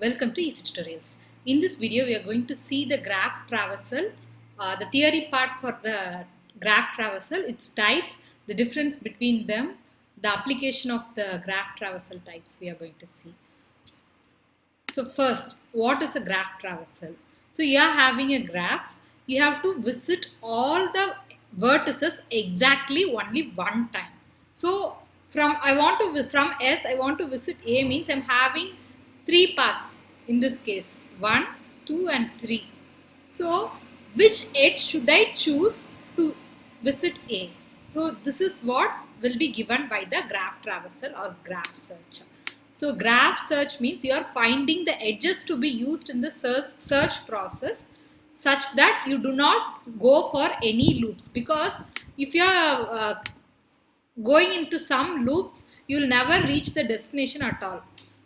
Welcome to Easy Tutorials. In this video, we are going to see the graph traversal, the theory part for the graph traversal, its types, the difference between them, the application of the graph traversal types we are going to see. So first, what is a graph traversal? So you are having a graph, you have to visit all the vertices exactly only one time. So from S I want to visit A means I'm having three paths in this case, 1, 2 and 3. So which edge should I choose to visit A? So this is what will be given by the graph traversal or graph search. So graph search means you are finding the edges to be used in the search process such that you do not go for any loops, because if you are going into some loops, you will never reach the destination at all.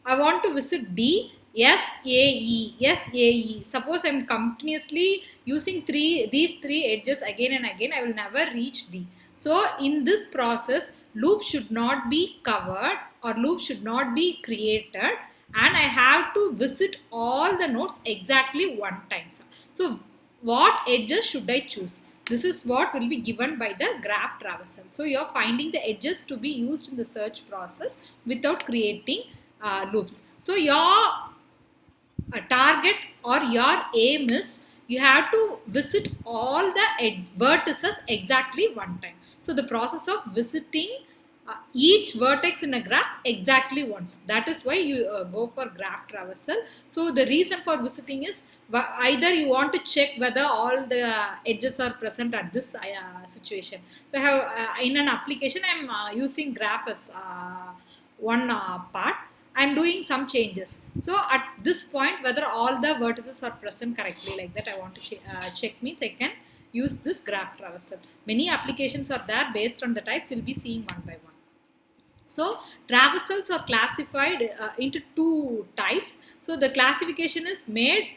I want to visit D, S, A, E, S, A, E. Suppose I am continuously using these three edges again and again, I will never reach D. So in this process, loop should not be covered or loop should not be created, and I have to visit all the nodes exactly one time. So what edges should I choose? This is what will be given by the graph traversal. So you are finding the edges to be used in the search process without creating loops. So your target or your aim is you have to visit all the vertices exactly one time. So the process of visiting each vertex in a graph exactly once. That is why you go for graph traversal. So the reason for visiting is either you want to check whether all the edges are present at this situation. So I have in an application I am using graph as one part. I am doing some changes. So at this point, whether all the vertices are present correctly, like that I want to check means I can use this graph traversal. Many applications are there based on the types. We'll be seeing one by one. So traversals are classified into two types. So the classification is made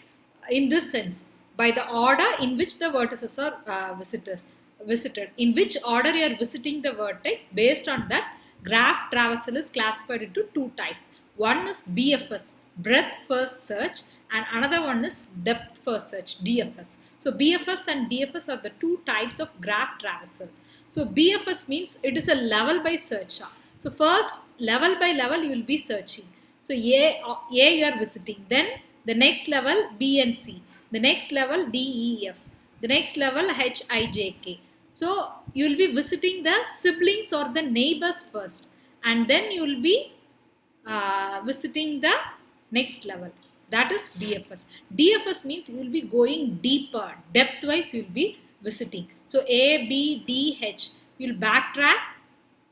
in this sense by the order in which the vertices are visited. In which order you are visiting the vertex, based on that, graph traversal is classified into two types. One is BFS, breadth first search, and another one is depth first search, DFS. So BFS and DFS are the two types of graph traversal. So BFS means it is a level by search. So first, level by level you will be searching. So A you are visiting, then the next level B and C, the next level D, E, F, the next level H, I, J, K. So you will be visiting the siblings or the neighbors first, and then you will be visiting the next level. That is DFS. DFS means you will be going deeper, depth wise you will be visiting. So A, B, D, H, you will backtrack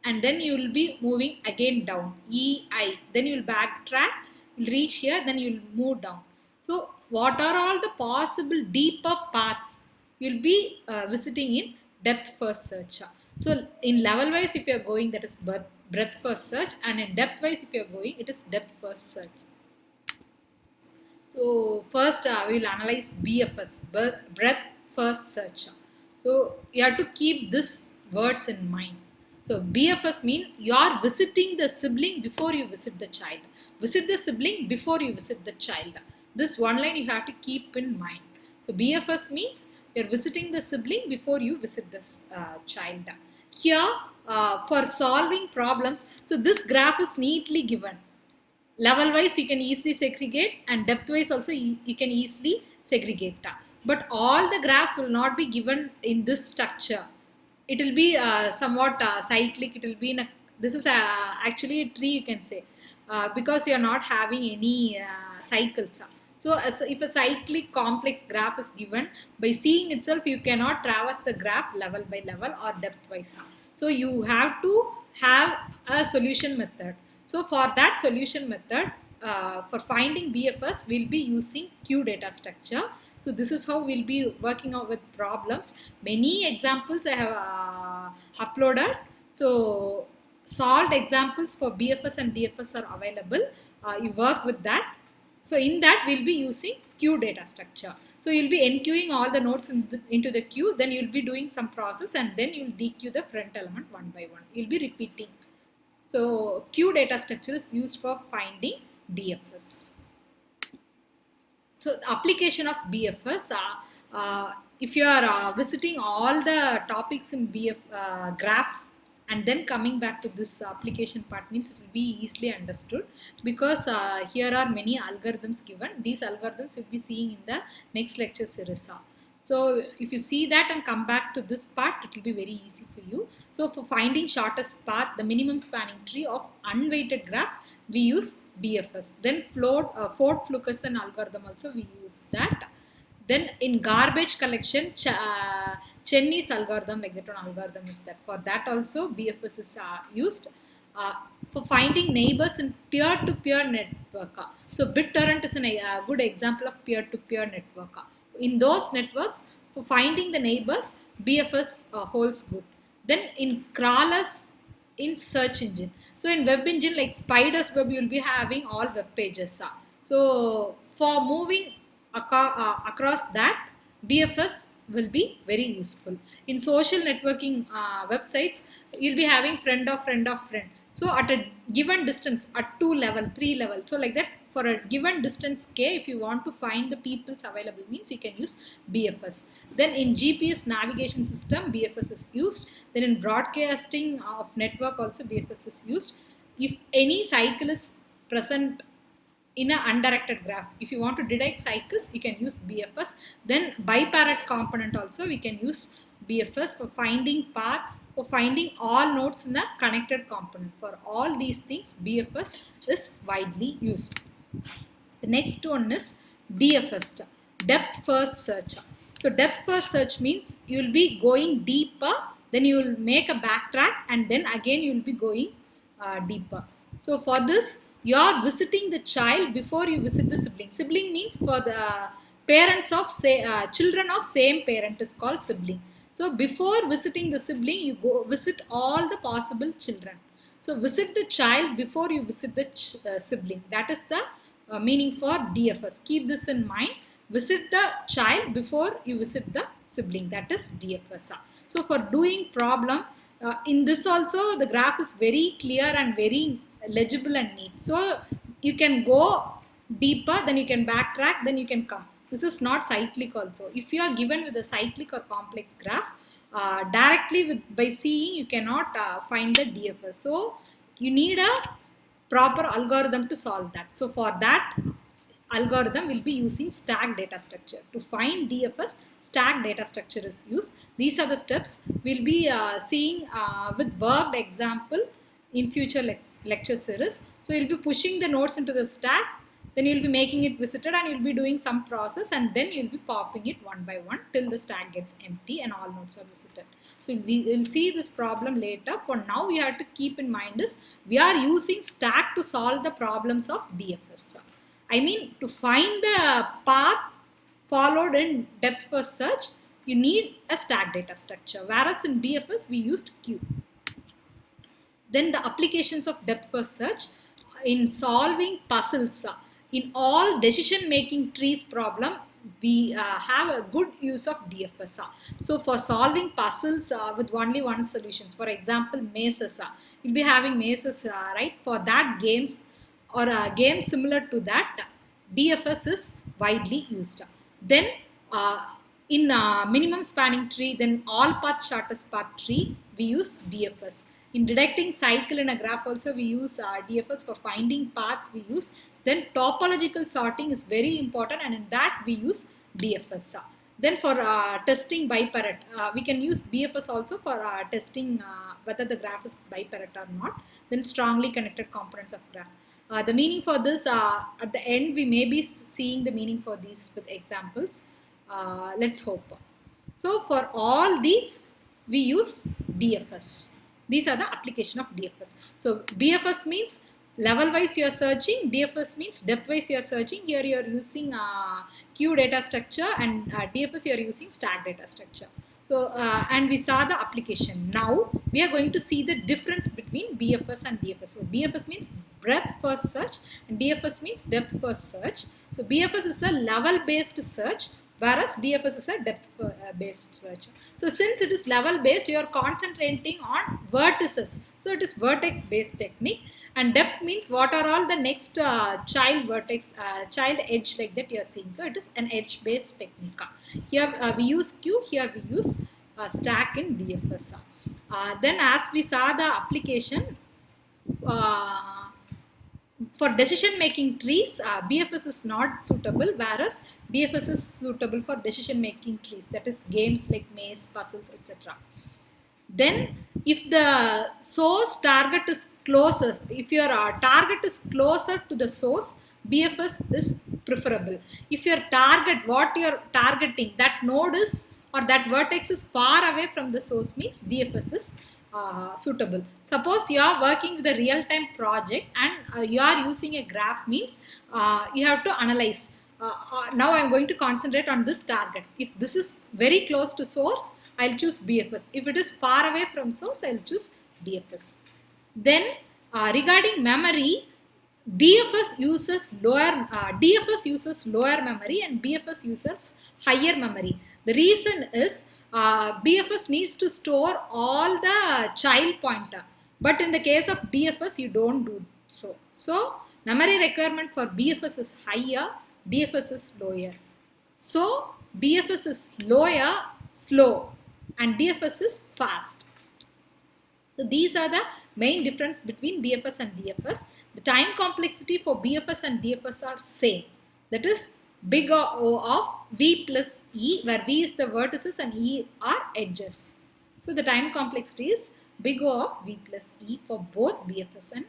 and then you will be moving again down. E, I, then you will backtrack, you will reach here, then you will move down. So what are all the possible deeper paths you will be visiting in depth first search. So in level wise if you are going, that is breadth first search, and in depth wise if you are going, it is depth first search. So first we will analyze BFS, breadth first search. So you have to keep this words in mind. So BFS means you are visiting the sibling before you visit the child. Visit the sibling before you visit the child. This one line you have to keep in mind. So BFS means you are visiting the sibling before you visit this child. Here for solving problems, so this graph is neatly given. Level wise you can easily segregate, and depth wise also you can easily segregate. But all the graphs will not be given in this structure. It will be somewhat cyclic. It will be in a, this is actually a tree you can say, because you are not having any cycles. So if a cyclic complex graph is given, by seeing itself you cannot traverse the graph level by level or depth wise. So you have to have a solution method. So for that solution method, for finding BFS, we'll be using Q data structure. So this is how we'll be working out with problems. Many examples I have uploaded. So solved examples for BFS and DFS are available. You work with that. So in that we'll be using queue data structure. So you'll be enqueuing all the nodes into the queue, then you'll be doing some process, and then you'll dequeue the front element one by one. You'll be repeating. So queue data structure is used for finding DFS. So the application of BFS, if you are visiting all the topics in graph and then coming back to this application part, means it will be easily understood, because here are many algorithms given. These algorithms will be seeing in the next lecture series. So if you see that and come back to this part, it will be very easy for you. So for finding shortest path, the minimum spanning tree of unweighted graph, we use BFS. Then Ford-Fulkerson algorithm also we use that. Then in garbage collection, Cheney's algorithm, like that one algorithm is that. For that also BFS is used. For finding neighbors in peer-to-peer network. So BitTorrent is a good example of peer-to-peer network. In those networks, for finding the neighbors, BFS holds good. Then in crawlers in search engine. So in web engine like Spider's Web, you will be having all web pages. So for moving across that, BFS will be very useful. In social networking websites, you'll be having friend of friend of friend. So at a given distance, at 2 level, 3 level, so like that, for a given distance k, if you want to find the peoples available, means you can use BFS. Then in GPS navigation system, BFS is used. Then in broadcasting of network also BFS is used. If any cycle is present in an undirected graph, if you want to detect cycles, you can use BFS. Then biparate component also we can use BFS for finding path, for finding all nodes in the connected component. For all these things, BFS is widely used. The next one is DFS, depth first search. So depth first search means you will be going deeper, then you will make a backtrack, and then again you will be going deeper. So for this, you are visiting the child before you visit the sibling. Sibling means for the parents of children of same parent is called sibling. So before visiting the sibling, you go visit all the possible children. So visit the child before you visit the sibling. That is the meaning for DFS. Keep this in mind. Visit the child before you visit the sibling. That is DFS. So for doing problem, in this also the graph is very clear and very legible and neat. So you can go deeper, then you can backtrack, then you can come. This is not cyclic also. If you are given with a cyclic or complex graph, directly by seeing you cannot find the DFS. So you need a proper algorithm to solve that. So for that algorithm, we'll be using stack data structure. To find DFS, stack data structure is used. These are the steps we'll be seeing with worked example in future lecture series. So you'll be pushing the nodes into the stack, then you'll be making it visited, and you'll be doing some process, and then you'll be popping it one by one till the stack gets empty and all nodes are visited. So we will see this problem later. For now, we have to keep in mind is we are using stack to solve the problems of DFS. I mean, to find the path followed in depth first search, you need a stack data structure, whereas in BFS we used queue. Then the applications of depth first search in solving puzzles. In all decision making trees problem, we have a good use of DFS. So for solving puzzles with only one solutions, for example mazes, you'll be having mazes, right? For that games or a game similar to that, DFS is widely used. Then in minimum spanning tree, then all path shortest path tree, we use DFS. In detecting cycle in a graph also we use DFS. For finding paths we use. Then topological sorting is very important, and in that we use DFS. Then for testing biparate, we can use BFS also for testing whether the graph is biparate or not. Then strongly connected components of graph. The meaning for this, at the end we may be seeing the meaning for these with examples. Let's hope. So for all these we use DFS. These are the application of DFS. So BFS means level wise you are searching, DFS means depth wise you are searching. Here you are using queue data structure, and DFS you are using stack data structure. So and we saw the application. Now we are going to see the difference between BFS and DFS. So BFS means breadth first search and DFS means depth first search. So BFS is a level based search whereas DFS is a depth based search. So since it is level based, you are concentrating on vertices. So it is vertex based technique, and depth means what are all the next child vertex, child edge like that you are seeing. So it is an edge based technique. Here we use queue, here we use stack in DFS. Then as we saw the application, for decision making trees, BFS is not suitable, whereas DFS is suitable for decision making trees, that is games like maze, puzzles, etc. Then if the source target is closer, if your target is closer to the source, BFS is preferable. If your target, what you are targeting, that node is or that vertex is far away from the source, means DFS is suitable. Suppose you are working with a real-time project and you are using a graph, means you have to analyze. Now I am going to concentrate on this target. If this is very close to source, I'll choose BFS. If it is far away from source, I'll choose DFS. Then regarding memory, DFS uses lower memory and BFS uses higher memory. The reason is BFS needs to store all the child pointer, but in the case of DFS you don't do so. So memory requirement for BFS is higher, DFS is lower. So BFS is slow, and DFS is fast. So these are the main difference between BFS and DFS. The time complexity for BFS and DFS are same. That is big O of V plus E, where V is the vertices and E are edges. So the time complexity is big O of V plus E for both BFS and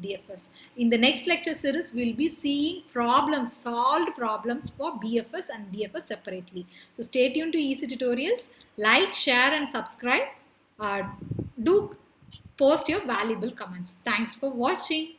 DFS. In the next lecture series, we will be seeing solved problems for BFS and DFS separately. So stay tuned to Easy Tutorials. Like, share and subscribe. Do post your valuable comments. Thanks for watching.